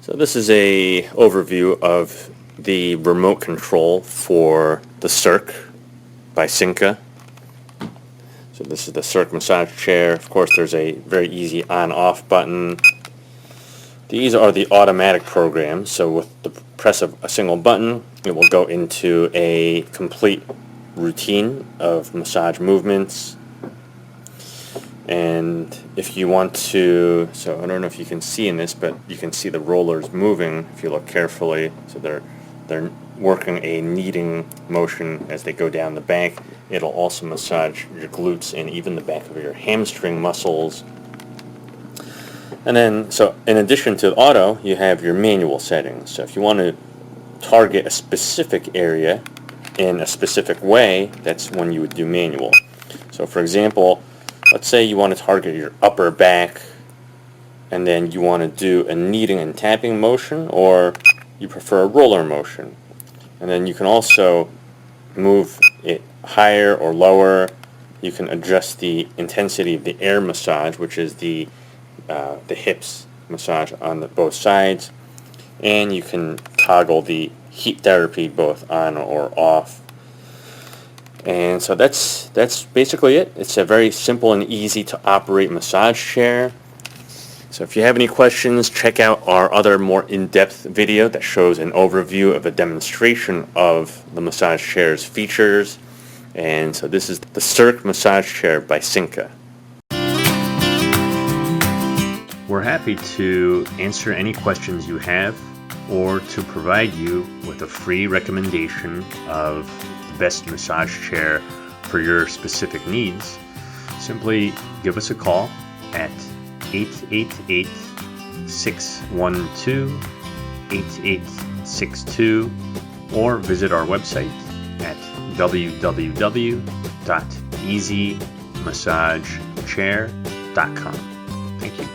So this is a overview of the remote control for the Circ by Synca. So this is the Circ massage chair. Of course, there's a very easy on-off button. These are the automatic programs. So with the press of a single button, it will go into a complete routine of massage movements. And if you want to, so I don't know if you can see in this, but you can see the rollers moving if you look carefully. So they're working a kneading motion as they go down the back. It'll also massage your glutes and even the back of your hamstring muscles. And then, so in addition to auto, you have your manual settings. So if you want to target a specific area in a specific way, that's when you would do manual. So for example, let's say you want to target your upper back and then you want to do a kneading and tapping motion, or you prefer a roller motion. And then you can also move it higher or lower. You can adjust the intensity of the air massage, which is the hips massage on both sides. And you can toggle the heat therapy both on or off. And so that's basically it. It's a very simple and easy to operate massage chair. So if you have any questions, check out our other more in-depth video that shows an overview of a demonstration of the massage chair's features. And so this is the Circ massage chair by Synca. We're happy to answer any questions you have or to provide you with a free recommendation of best massage chair for your specific needs. Simply give us a call at 888-612-8862 or visit our website at www.easymassagechair.com. Thank you.